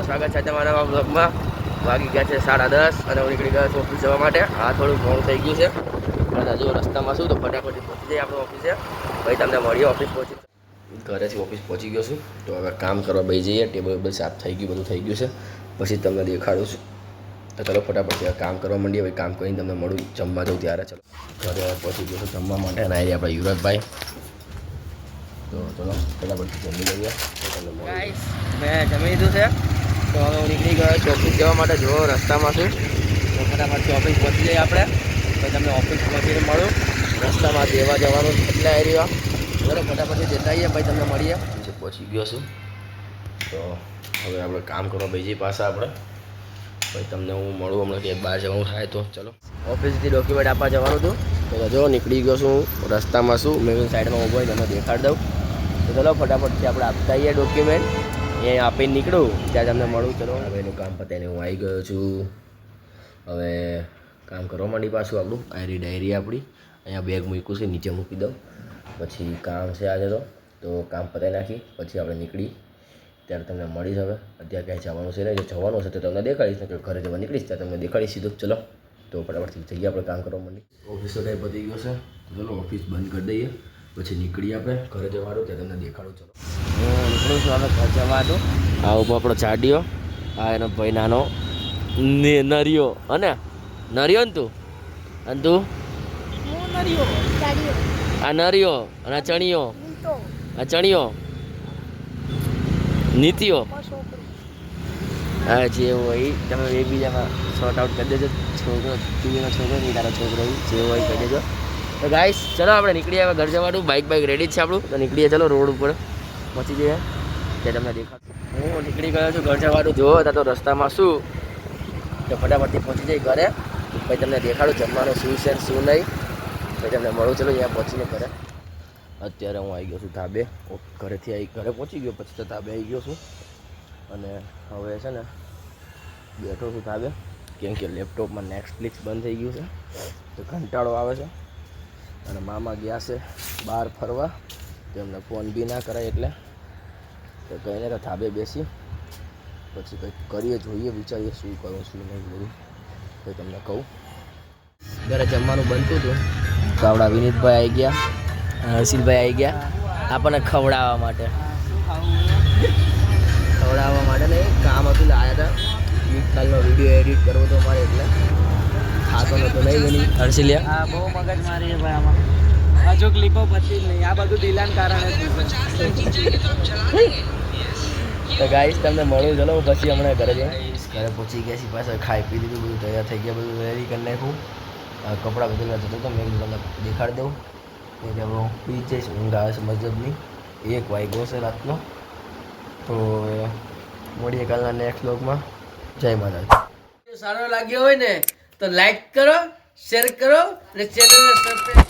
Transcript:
સ્વાગત છે તમારા બ્લોગમાં. વાગી ગયા છે 10:30 અને હું નીકળી ગયો છું ઓફિસ જવા માટે. આ થોડું મોડું થઈ ગયું છે અને હજુ રસ્તામાં શું તો ફટાફટ પહોંચી જઈએ આપણે ઓફિસે. ભાઈ તમને મળીએ ઓફિસ પહોંચી. ઘરેથી ઓફિસ પહોંચી ગયો છું તો હવે કામ કરવા બેસી જઈએ. ટેબલ વેબલ સાફ થઈ ગયું, બધું થઈ ગયું છે. પછી તમને દેખાડું છું. તો ચલો ફટાફટ કામ કરવા માંડીએ. ભાઈ કામ કરીને તમને મળું જમવા જવું ત્યારે. ચલો ઘરે પહોંચી ગયો છું જમવા માટે અને આવી આપણે યુવરાજભાઈ. તો ચલો ફટાફટ જમી લઈએ. મેં જમી લીધું છે તો હવે હું નીકળી ગયો છું ઓફિસ જવા માટે. જો રસ્તામાં છું તો ફટાફટ ઓફિસ પહોંચી જઈએ આપણે. પછી તમને ઓફિસ પહોંચીને મળું. રસ્તામાં દેવા જવાનું કેટલા એરિયા બરાબર ફટાફટ જતા આવીએ. ભાઈ તમને મળીએ. પહોંચી ગયો છું તો હવે આપણે કામ કરવા બેસી પાછા આપણે. ભાઈ તમને હું મળું હમણાં કે બહાર જવાનું થાય તો. ચલો ઓફિસથી ડોક્યુમેન્ટ આપવા જવાનું હતું તો જો નીકળી ગયો છું. રસ્તામાં છું મેં સાઈડમાં ઊભો હોય તમને દેખાડી દઉં. તો ચલો ફટાફટથી આપણે આપતા આવીએ ડોક્યુમેન્ટ. એ આપીને નીકળું ત્યાં તમને મળું. ચલો હવે એનું કામ પતાવીને હું આવી ગયો છું. હવે કામ કરવા માંડી પાછું આપણું. ડાયરી આપણી અહીંયા બેગ મૂક્યું છે, નીચે મૂકી દઉં. પછી કામ છે આજે તો કામ પતાવી નાખી પછી આપણે નીકળી ત્યારે તમને મળીશ. હવે અત્યારે ક્યાંય જવાનું છે નહીં, જો જવાનું હશે તો તમને દેખાડીશ. કે ઘરે જવા નીકળીશ ત્યાં તમને દેખાડીશ સીધું. ચલો તો ફટાફટથી જઈએ આપણે કામ કરવા માંડી. ઓફિસ તો ટાઈમ પતી ગયો છે તો ચલો ઓફિસ બંધ કરી દઈએ પછી નીકળીએ આપણે ઘરે જવાનું ત્યાં તમને દેખાડું. ચલો હું નીકળું છું હવે ઘર જવાનું. આ ઉપર આપણો ચાડીઓ, આ એનો ભાઈ નાનો નરિયો. અને નરિયો ને તું અને તું આ નરિયો અને આ ચણિયો, આ ચણિયો નીતિઓ. હા જે હોય તમે એકબીજામાં શોર્ટ આઉટ કરી દેજો. છોકરો ટીવીનો છોકરો નહીં તારો છોકરો જે હોય કહી દેજો. તો ગાઈસ ચલો આપણે નીકળીએ હવે ઘર જવાનું. બાઇક રેડી જ છે આપણું તો નીકળીએ. ચલો રોડ ઉપર પહોંચી જઈએ ત્યાં તમને દેખાડું. હું નીકળી ગયો છું ઘર જવાનું. જુઓ ત્યાં તો રસ્તામાં શું તો ફટાફટથી પહોંચી જઈએ ઘરે. ભાઈ તમને દેખાડું જમવાનું શું છે શું નહીં. ભાઈ તમને મળું. ચલો અહીંયા પહોંચીને ઘરે. અત્યારે હું આવી ગયો છું ધાબે. ઘરે પહોંચી ગયો પછી તો ધાબે આવી ગયો છું અને હવે છે ને બેઠો છું ધાબે. કેમ કે લેપટોપમાં નેટફ્લિક્સ બંધ થઈ ગયું છે તો કંટાળો આવે છે. અને મામા ગયા છે બહાર ફરવા તો એમને ફોન બી ના કરાય એટલે તો કહીને તો ધાબે બેસી પછી કંઈક કરીએ, જોઈએ, વિચારીએ શું કરું શું નહીં બધું તો તમને કહું. ઘરે જમવાનું બનતું હતું તો આપણા વિનીતભાઈ આવી ગયા, હર્ષિલભાઈ આવી ગયા આપણને ખવડાવવા માટે નહીં કામ હતું આવ્યા હતા. કાલનો વિડીયો એડિટ કરવો તો મારે એટલે ખાતો નહોતો નહીં બની. હર્ષિલિયા હા બહુ મગજ મારી છે ભાઈ આમાં. હજુ ક્લિપો પતી જ નહીં. આ બધું દિલાન કારણે તો ગાઈસ તમને મળું. ચલો પછી હમણાં ઘરે પહોંચી ગયા છીએ. પાછા ખાઈ પી લીધું, બધું તૈયાર થઈ ગયા, બધું રેડી કરી નાખ્યું. કપડાં બદલવા જતો હતો મેં તમને દેખાડી દઉં. એટલે હું પી જઈશ. ઊંઘ આવે છે મજબની. 1 વાગ્યો છે રાતનો. તો મળીએ કાલના નેક્સ્ટ બ્લોગમાં. જય માતાજી. સારો લાગ્યો હોય ને તો લાઈક કરો, શેર કરો અને ચેનલને સબસ્ક્રાઈબ